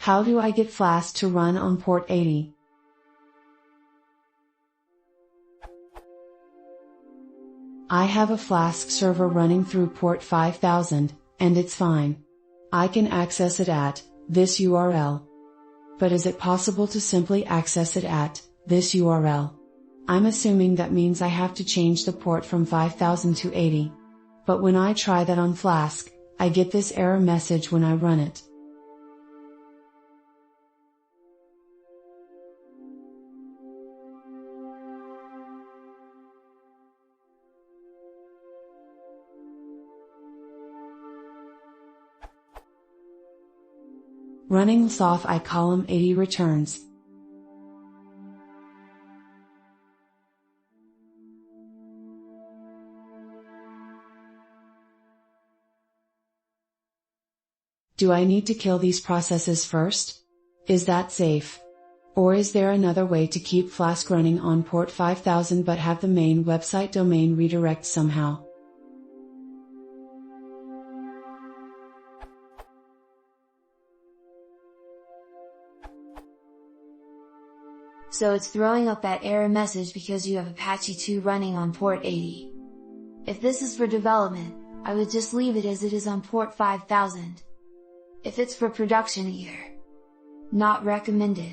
How do I get Flask to run on port 80? I have a Flask server running through port 5000, and it's fine. I can access it at this URL. But is it possible to simply access it at this URL? I'm assuming that means I have to change the port from 5000 to 80. But when I try that on Flask, I get this error message when I run it. Running soft I column 80 returns. Do I need to kill these processes first? Is that safe? Or is there another way to keep Flask running on port 5000 but have the main website domain redirect somehow? So it's throwing up that error message because you have Apache 2 running on port 80. If this is for development, I would just leave it as it is on port 5000. If it's for production either. Not recommended.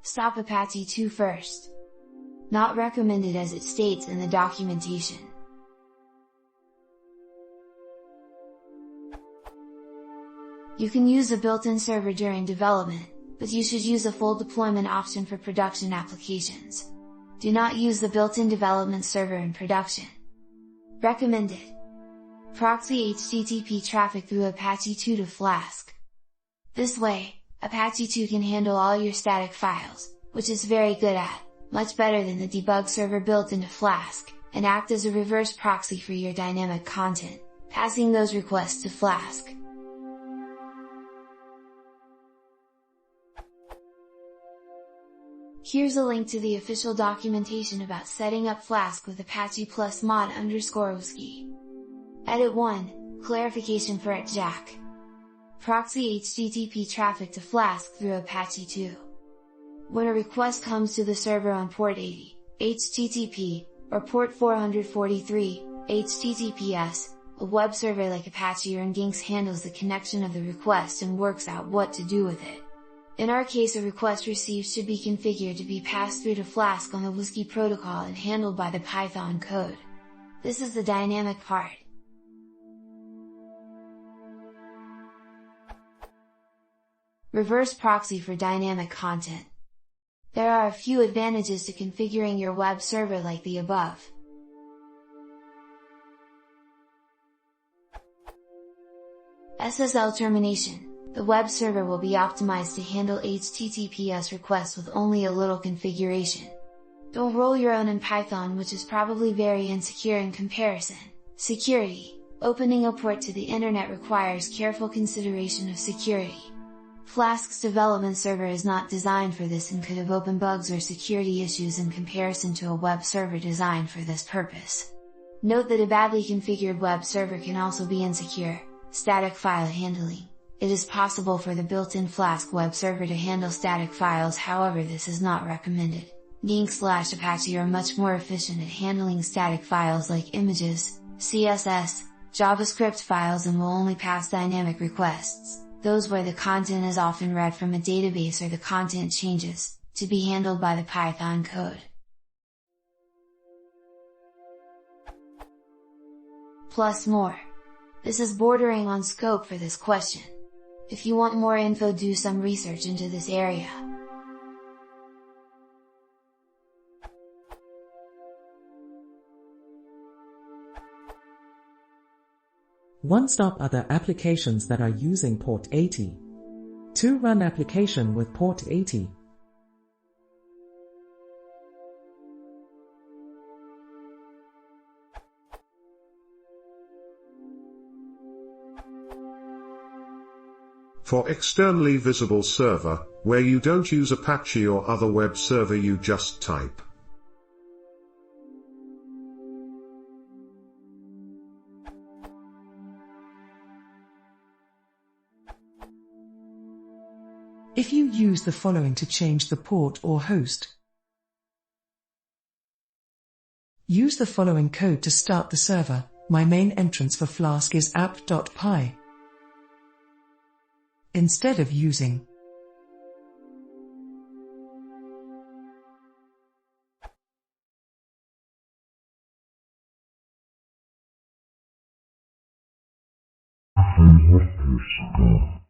Stop Apache 2 first. Not recommended as it states in the documentation. You can use a built-in server during development, but you should use a full deployment option for production applications. Do not use the built-in development server in production. Recommended. Proxy HTTP traffic through Apache 2 to Flask. This way, Apache 2 can handle all your static files, which it's very good at, much better than the debug server built into Flask, and act as a reverse proxy for your dynamic content, passing those requests to Flask. Here's a link to the official documentation about setting up Flask with Apache plus mod_wski. Edit 1, clarification for @jack. Proxy HTTP traffic to Flask through Apache 2. When a request comes to the server on port 80, HTTP, or port 443, HTTPS, a web server like Apache or Nginx handles the connection of the request and works out what to do with it. In our case, a request received should be configured to be passed through to Flask on the WSGI protocol and handled by the Python code. This is the dynamic part. Reverse proxy for dynamic content. There are a few advantages to configuring your web server like the above. SSL termination. The web server will be optimized to handle HTTPS requests with only a little configuration. Don't roll your own in Python, which is probably very insecure in comparison. Security. Opening a port to the internet requires careful consideration of security. Flask's development server is not designed for this and could have open bugs or security issues in comparison to a web server designed for this purpose. Note that a badly configured web server can also be insecure. Static file handling. It is possible for the built-in Flask web server to handle static files, however this is not recommended. Nginx/Apache are much more efficient at handling static files like images, CSS, JavaScript files, and will only pass dynamic requests, those where the content is often read from a database or the content changes, to be handled by the Python code. Plus more. This is bordering on scope for this question. If you want more info, do some research into this area. One-stop other applications that are using port 80. To run application with port 80. For externally visible server, where you don't use Apache or other web server, you just type If you use the following to change the port or host, use the following code to start the server. My main entrance for Flask is app.py. Instead of using Flask.